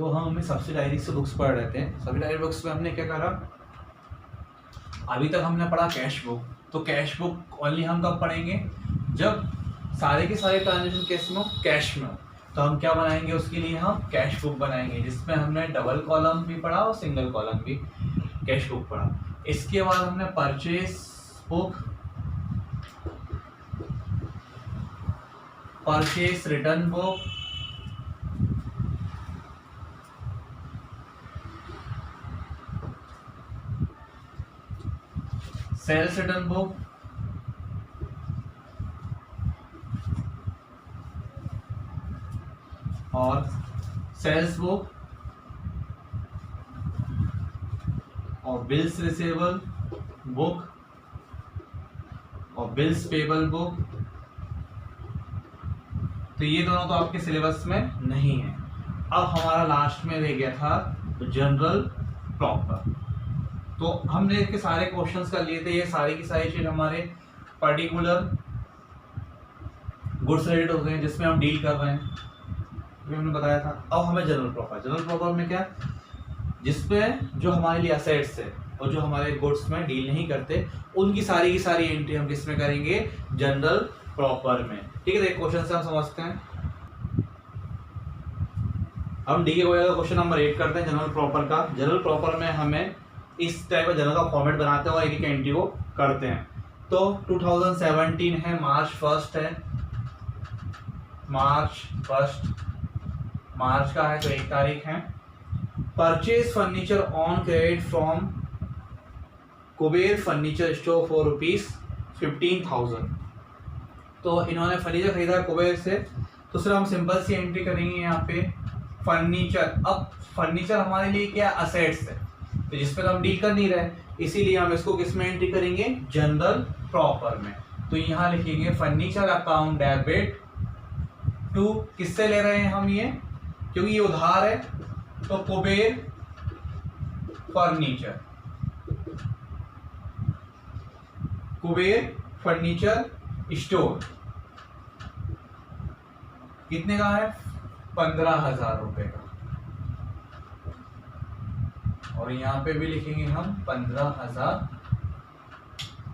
तो हम हमें सब्सिडायरी से बुक्स पढ़ रहे थे। सब्सिडायरी बुक्स में हमने क्या करा, अभी तक हमने पढ़ा कैश बुक। तो कैश बुक ओनली हम कब पढ़ेंगे, जब सारे के सारे ट्रांजेक्शन केस में कैश में हो। तो हम क्या बनाएंगे, उसके लिए हम कैश बुक बनाएंगे, जिसमें हमने डबल कॉलम भी पढ़ा और सिंगल कॉलम भी कैश बुक पढ़ा। इसके बाद हमने purchase book, purchase return book, sales return book, और सेल्स बुक, और बिल्स रिसीवेबल बुक, और बिल्स पेबल बुक। तो ये दोनों तो आपके सिलेबस में नहीं है। अब हमारा लास्ट में रह गया था जनरल प्रॉपर। तो हमने इसके सारे क्वेश्चंस कर लिए थे। ये सारी की सारी चीज हमारे पर्टिकुलर गुड्स रिलेटेड होते हैं जिसमें हम डील कर रहे हैं, जो हमने बताया था। अब हमें जनरल प्रॉपर, जनरल प्रॉपर में क्या, जिसमें जो हमारे लिए असेट्स है और जो हमारे गुड्स में डील नहीं करते, उनकी सारी की सारी एंट्री हम किसमें करेंगे, जनरल प्रॉपर में। ठीक है, तो एक क्वेश्चन से हम समझते हैं। हम डी के क्वेश्चन नंबर 8 करते हैं जनरल प्रॉपर का। जनरल प्रॉपर में हमें इस टाइप का जनरल का फॉर्मेट बनाते हैं और एक एक एंट्री को करते हैं। तो 2017 है, मार्च 1 है, मार्च 1 मार्च का है तो 1 तारीख है। Purchase furniture on credit from Kuber furniture store for ₹15,000। तो इन्होंने फर्नीचर खरीदा कुबेर से। तो सिर्फ हम सिंपल सी एंट्री करेंगे यहाँ पे फर्नीचर। अब फर्नीचर हमारे लिए क्या, असेट्स है, तो जिस पर हम डील कर नहीं रहे, इसीलिए हम इसको किस में एंट्री करेंगे, जनरल प्रॉपर में। तो यहाँ लिखेंगे फर्नीचर अकाउंट डेबिट टू, किससे ले रहे हैं हम ये, क्योंकि ये उधार है, तो Kuber furniture, Kuber furniture store. कितने का है, 15,000 रुपए का। और यहाँ पे भी लिखेंगे हम 15,000।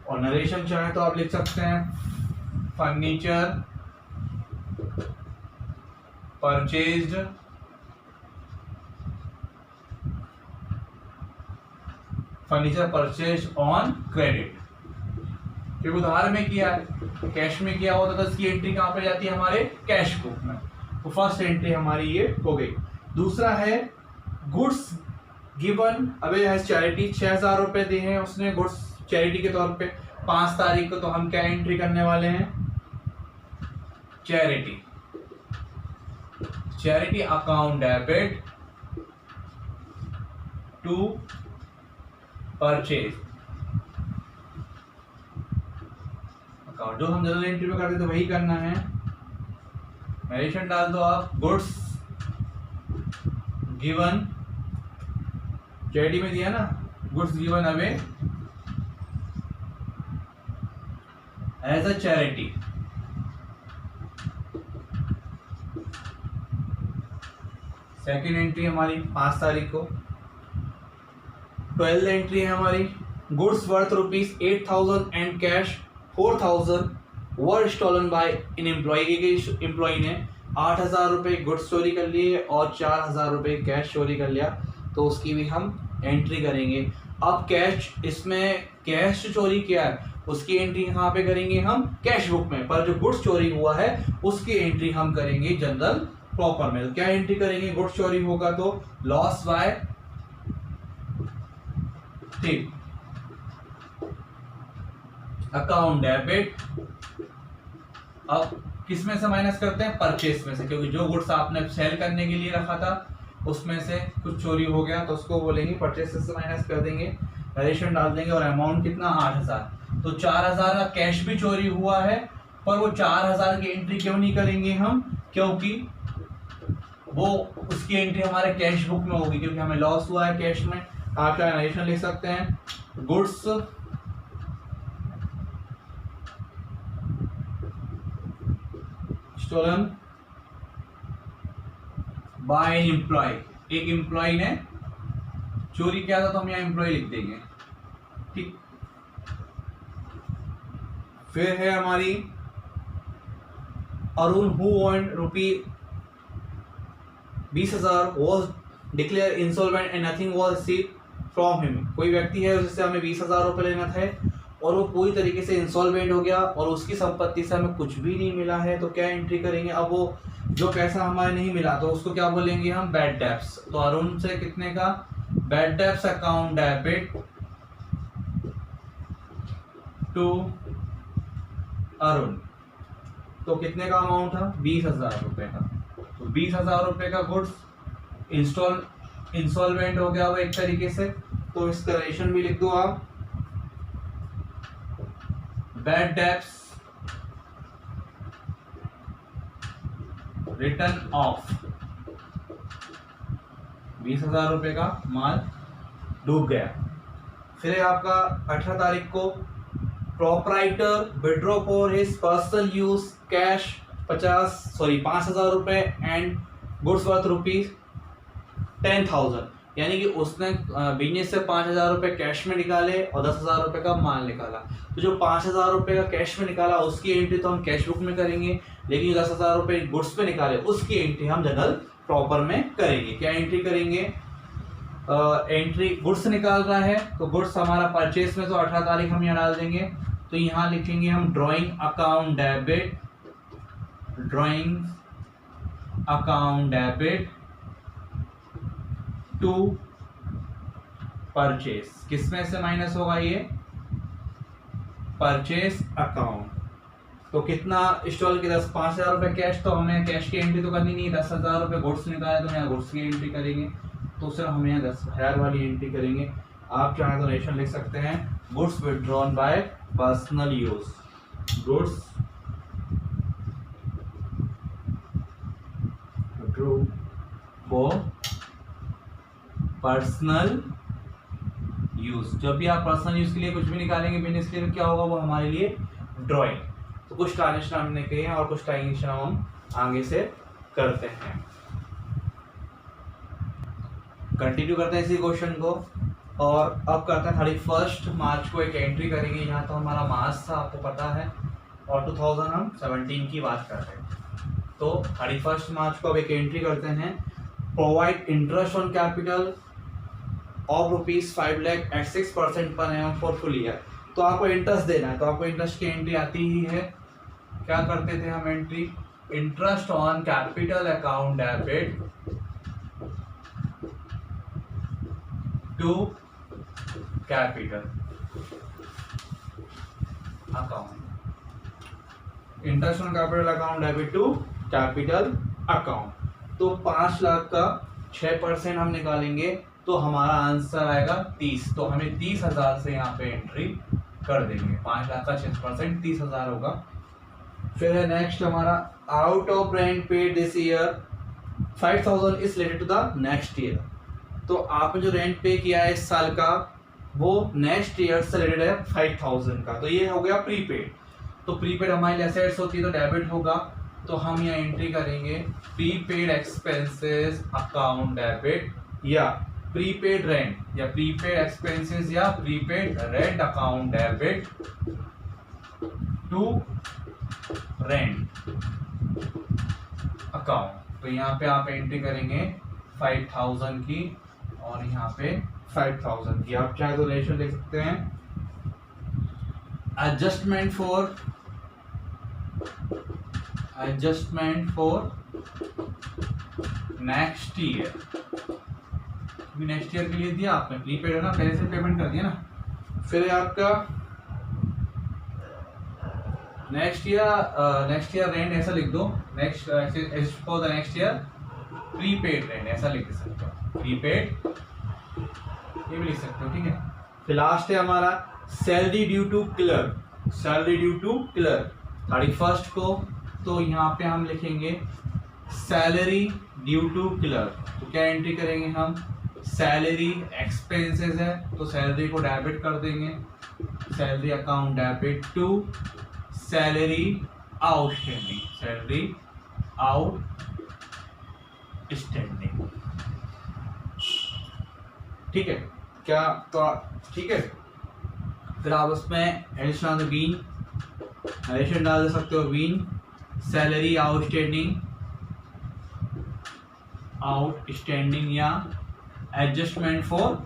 और नरेशन चाहे तो आप लिख सकते हैं furniture purchased furniture purchase on credit, क्योंकि उधार में किया है, कैश में किया होता तो इसकी एंट्री कहाँ पे जाती है, हमारे कैश बुक में। तो फर्स्ट एंट्री हमारी ये हो गई। दूसरा है गुड्स गिवन, अबे है चैरिटी, 6,000 रुपए दिए हैं उसने गुड्स चैरिटी के तौर पे 5 तारीख को। तो हम क्या एंट्री करने वाले हैं, charity, charity account debit to purchase account. जो हम जनरल एंट्री में करते थे वही करना है। नरेशन डाल दो आप, गुड्स गिवन, चैरिटी में दिया ना, goods given away as a charity. Second entry हमारी 5 तारीख को। 12th एंट्री है हमारी, goods worth ₹8,000 and cash 4,000 were stolen by an employee. एक एम्प्लॉय ने 8,000 रुपए गुड्स चोरी कर लिए और 4,000 रुपए कैश चोरी कर लिया, तो उसकी भी हम एंट्री करेंगे। अब कैश, इसमें कैश चोरी किया है उसकी एंट्री कहाँ पे करेंगे हम, कैश बुक में। पर जो गुड्स चोरी हुआ है उसकी एंट्री हम करेंगे जनरल प्रॉपर में। क्या एंट्री करेंगे, गुड्स चोरी होगा तो लॉस बाय, ठीक, अकाउंट डेबिट। अब किस में से माइनस करते हैं, परचेस में से, क्योंकि जो गुड्स आपने सेल करने के लिए रखा था उसमें से कुछ चोरी हो गया तो उसको बोलेंगे परचेस से माइनस कर देंगे, नरेशन डाल देंगे। और अमाउंट कितना, 8,000। तो 4,000 का कैश भी चोरी हुआ है, पर वो 4,000 की एंट्री क्यों नहीं करेंगे हम, क्योंकि वो उसकी एंट्री हमारे कैश बुक में होगी, क्योंकि हमें लॉस हुआ है कैश में। आप क्या नरेशन लिख सकते हैं, goods stolen by an employee, एक एम्प्लॉय ने चोरी किया था तो हम यहाँ एम्प्लॉय लिख देंगे, ठीक। फिर है हमारी Arun who earn ₹20,000 was declare insolvent and nothing was received from him. कोई व्यक्ति है जिससे हमें 20,000 रुपये लेना था और वो पूरी तरीके से इंसॉल्वेंट हो गया और उसकी संपत्ति से हमें कुछ भी नहीं मिला है, तो क्या एंट्री करेंगे। अब वो जो पैसा हमें नहीं मिला तो उसको क्या बोलेंगे हम, बैड डेब्ट्स। तो अरुण से कितने का, bad debts account debit to Arun, तो कितने का अमाउंट था, 20,000 रुपये का। तो 20,000 रुपये का गुड्स इंस्टॉलमेंट हो गया वो एक तरीके से, तो इसका रेशन भी लिख दो आप, बैड डेब्ट्स रिटर्न ऑफ। 20,000 रुपये का माल डूब गया। फिर आपका 18 तारीख को proprietor withdraw for his personal use cash 5,000 रुपए एंड गुड्स वर्थ ₹10,000, यानी कि उसने बिजनेस से 5,000 रुपए कैश में निकाले और 10,000 रुपए का माल निकाला। तो जो 5,000 रुपए का कैश में निकाला उसकी एंट्री तो हम कैश बुक में करेंगे, लेकिन 10,000 रुपए गुड्स पे निकाले उसकी एंट्री हम जनरल प्रॉपर में करेंगे। क्या एंट्री करेंगे, एंट्री गुड्स निकाल रहा है तो गुड्स हमारा परचेस में, तो 18 तारीख हम यहाँ डाल देंगे। तो यहाँ लिखेंगे हम drawing account debit to purchase. किसमें से माइनस होगा ये, परचेस अकाउंट। तो कितना स्टॉल के 5,000 रुपए कैश, तो हमें कैश की एंट्री तो करनी नहीं, 10,000 रुपए गुड्स निकाले तो यहाँ गुड्स की एंट्री करेंगे, तो सिर्फ हम यहाँ 10,000 वाली एंट्री करेंगे। आप चाहें तो रेशन लिख सकते हैं, goods withdrawn bye personal use, goods withdraw for personal use. जब भी आप पर्सनल यूज के लिए कुछ भी निकालेंगे बिजनेस के लिए, क्या होगा वो हमारे लिए ड्रॉइंग। तो कुछ ट्रांजेक्शन हमने किए हैं और कुछ ट्रांजेक्शन हम आगे से करते हैं। कंटिन्यू करते हैं इसी क्वेश्चन को और अब करते हैं 31 मार्च को एक एंट्री करेंगे। यहाँ तो हमारा मार्च था आपको पता है और 2017 की बात कर रहे हैं। तो 31 मार्च को अब एक एंट्री करते हैं, provide interest on capital of ₹5 lakh at 6% पर एनम फॉर फुल ईयर। तो आपको इंटरेस्ट देना है, तो आपको इंटरेस्ट की एंट्री आती ही है। क्या करते थे हम entry, interest on capital account debit to capital account, interest on capital account debit to capital account. तो 5 लाख का 6% हम निकालेंगे तो हमारा आंसर आएगा 30। तो हमें 30,000 से यहाँ पे एंट्री कर देंगे। 5 लाख का 6% 30,000 होगा। फिर है नेक्स्ट हमारा, out of rent paid this year 5,000 is related to the next year. तो आपने जो रेंट पे किया है इस साल का वो नेक्स्ट ईयर से रिलेटेड है 5,000 का, तो ये हो गया प्रीपेड। तो प्रीपेड हमारी एसेट्स होती है तो डेबिट होगा, तो हम यहाँ एंट्री करेंगे प्रीपेड एक्सपेंसेस अकाउंट डेबिट या प्रीपेड रेंट या प्रीपेड एक्सपेंसेस या prepaid rent account debit to rent account. तो यहाँ पे आप एंट्री करेंगे 5,000 की और यहाँ पे 5,000 की। आप चाहे तो रेशियो देख सकते हैं, adjustment for next year. Next year के लिए दिया आपने, प्रीपेड है ना, पहले से पेमेंट कर दिया ना। फिर आपका नेक्स्ट ईयर रेंट ऐसा लिख दो, next for the next year prepaid rent ऐसा लिख सकते हो, प्रीपेड ये भी लिख सकते हो, ठीक है। फिर लास्ट है हमारा salary due to clerk, salary due to clerk 31 को। तो यहाँ पे हम लिखेंगे सैलरी ड्यू टू क्लर्क। तो क्या एंट्री करेंगे हम, सैलरी एक्सपेंसेस है तो सैलरी को डेबिट कर देंगे, salary account debit to salary outstanding, salary outstanding. ठीक है क्या, तो ठीक है। फिर आप उसमें एडिशनल बीन एडिशन डाल सकते हो, बीन सैलरी आउटस्टैंडिंग या एडजस्टमेंट फॉर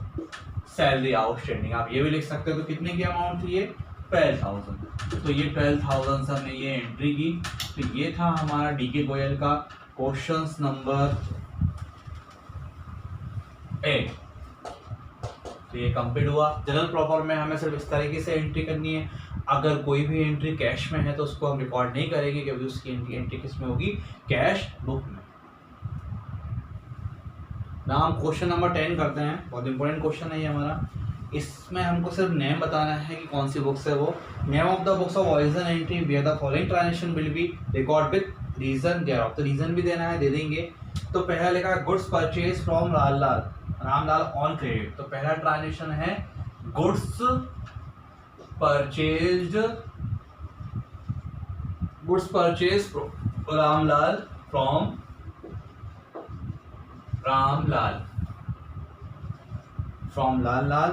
सैलरी आउटस्टैंडिंग, आप ये भी लिख सकते हो। तो कितने की अमाउंट थी ये 12,000, तो ये 12,000 से हमने ये एंट्री की। तो ये था हमारा डीके गोयल का क्वेश्चन नंबर 8। तो ये कंप्लीट हुआ। जनरल प्रॉपर में हमें सिर्फ इस तरीके से एंट्री करनी है। अगर कोई भी एंट्री कैश में है तो उसको हम रिकॉर्ड नहीं करेंगे, क्योंकि उसकी एंट्री किस में होगी, कैश बुक में। ना हम क्वेश्चन नंबर 10 करते हैं, बहुत इंपॉर्टेंट क्वेश्चन है ये हमारा। इसमें हमको सिर्फ नेम बताना है कि कौन सी बुक्स है वो। Name of the books of origin entry where the following transaction will be record with reason there of. तो रीजन भी देना है, दे देंगे। तो पहला लिखा है goods purchase from Ramlal on credit. तो पहला ट्रांजैक्शन है goods purchase Ramlal from Lal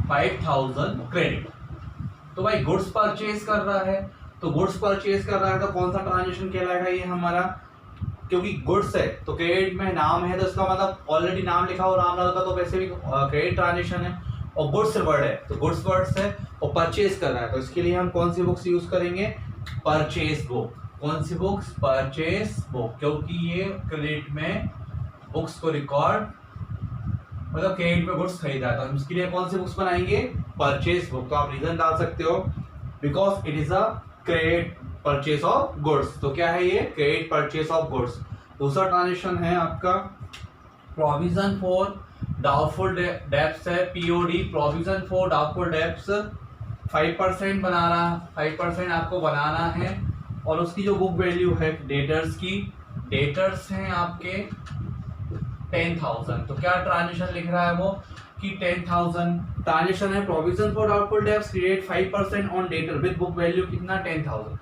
₹5,000 credit. तो भाई गुड्स परचेज कर रहा है, तो गुड्स परचेज कर रहा है तो कौन सा ट्रांजैक्शन कहलाएगा ये हमारा, क्योंकि गुड्स है तो क्रेडिट में नाम है, तो इसका मतलब ऑलरेडी नाम लिखा हो रामलाल का, तो वैसे भी क्रेडिट ट्रांजैक्शन है। और गुड्स वर्ड है तो गुड्स वर्ड्स है, और परचेज कर रहा है, तो इसके लिए हम कौन सी बुक्स यूज करेंगे, परचेज बुक। कौन सी बुक्स, परचेज बुक, क्योंकि ये क्रेडिट में बुक्स को रिकॉर्ड, मतलब क्रेडिट में गुड्स खरीदा है, तो हम इसके लिए कौन सी बुक्स बनाएंगे, परचेज बुक। तो आप रीजन डाल सकते हो, because it is a credit purchase of goods. तो क्या है ये, क्रेडिट परचेज ऑफ गुड्स। दूसरा ट्रांजैक्शन है आपका प्रोविजन फॉर डाउटफुल डेब्ट्स है, POD, provision for doubtful debts 5% बना रहा, 5% आपको बनाना है। और उसकी जो बुक वैल्यू है डेटर्स की, डेटर्स हैं आपके 10,000। तो क्या ट्रांजैक्शन लिख रहा है वो कि 10,000 ट्रांजैक्शन है provision for doubtful debts create 5% on debtor with book value कितना 10,000।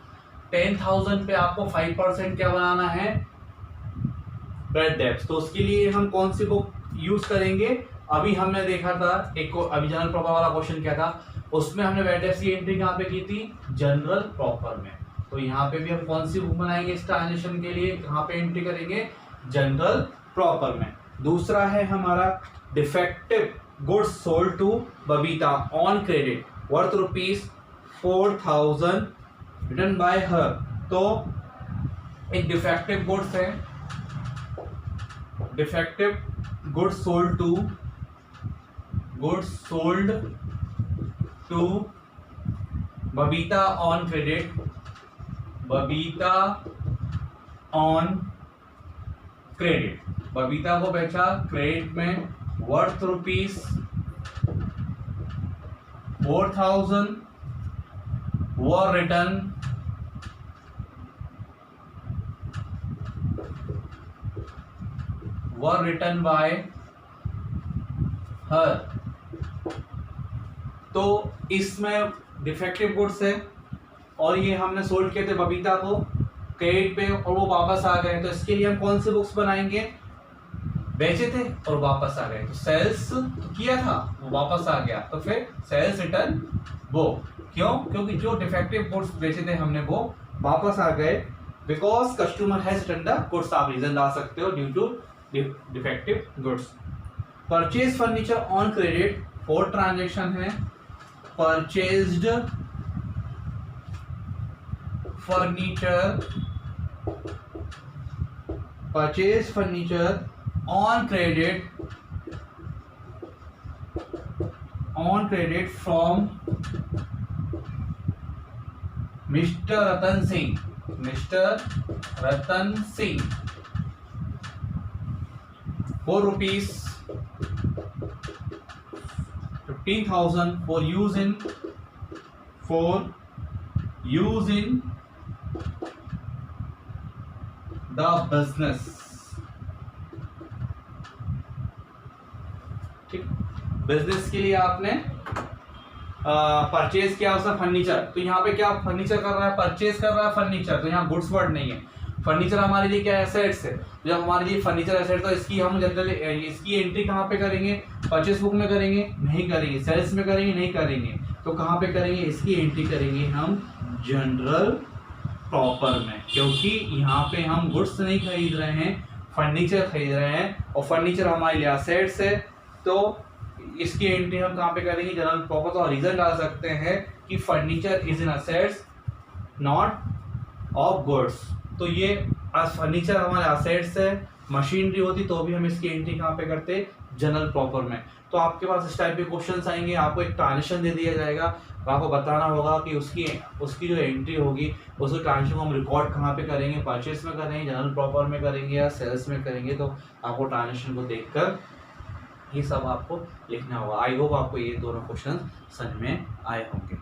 10,000 पे आपको 5% क्या बनाना है, बैड डेब्ट्स। तो उसके लिए हम कौन सी बुक यूज करेंगे, अभी हमने देखा था एक अभी जनरल प्रॉपर वाला क्वेश्चन क्या था, उसमें हमने बैड डेब्ट्स की एंट्री कहाँ पे की थी, जनरल प्रॉपर में। तो यहाँ पे भी हम कौन सी बुक बनाएंगे इस ट्रांजैक्शन के लिए, कहाँ पे एंट्री करेंगे, जनरल प्रॉपर में। दूसरा है हमारा defective goods sold to Babita on credit worth ₹4,000 return by her. तो एक डिफेक्टिव गुड्स है, defective goods sold to Babita on credit, Babita on credit, Babita को बेचा क्रेडिट में worth ₹4,000 were return by her. तो इसमें डिफेक्टिव गुड्स है और ये हमने सोल्ड किए थे बबीता को क्रेडिट पे और वो वापस आ गए, तो इसके लिए हम कौन से बुक्स बनाएंगे, बेचे थे और वापस आ गए, तो सेल्स तो किया था वो वापस आ गया, तो फिर सेल्स रिटर्न बुक। क्यों, क्योंकि जो डिफेक्टिव गुड्स बेचे थे हमने वो वापस आ गए, because customer has return the goods. आप रीजन ला सकते हो due to defective goods. Purchase furniture on credit 4 transaction है, purchased furniture on credit from mister Ratan Singh ₹15,000 for use in the business। ठीक, बिजनेस के लिए आपने परचेज किया उसका फर्नीचर। तो यहाँ पे क्या फर्नीचर कर रहा है, परचेज कर रहा है फर्नीचर, तो यहाँ गुड्स वर्ड नहीं है। फर्नीचर हमारे लिए क्या एसेट्स है, जब हमारे लिए फर्नीचर एसेट तो इसकी हम जनरली इसकी एंट्री कहाँ पे करेंगे, परचेस बुक में करेंगे, नहीं करेंगे, सेल्स में करेंगे, नहीं करेंगे, तो कहाँ पे करेंगे, इसकी एंट्री करेंगे हम जनरल प्रॉपर में, क्योंकि यहाँ पे हम गुड्स नहीं खरीद रहे हैं, फर्नीचर खरीद रहे हैं और फर्नीचर हमारे लिए एसेट्स है, तो इसकी एंट्री हम कहाँ पे करेंगे, जनरल प्रॉपर। तो रीजन डाल सकते हैं कि furniture is in assets not of goods, तो ये फर्नीचर हमारे असेट्स है, मशीनरी होती तो भी हम इसकी एंट्री कहाँ पे करते, जनरल प्रॉपर में। तो आपके पास इस टाइप के क्वेश्चंस आएंगे, आपको एक ट्रांजेक्शन दे दिया जाएगा, तो आपको बताना होगा कि उसकी जो एंट्री होगी उसको ट्रांजेक्शन को हम रिकॉर्ड कहाँ पे करेंगे, परचेस में करेंगे, जनरल प्रॉपर में करेंगे या सेल्स में करेंगे। तो आपको ट्रांजेक्शन को देखकर ये सब आपको लिखना होगा। आई होप आपको ये दोनों क्वेश्चन समझ में आए होंगे।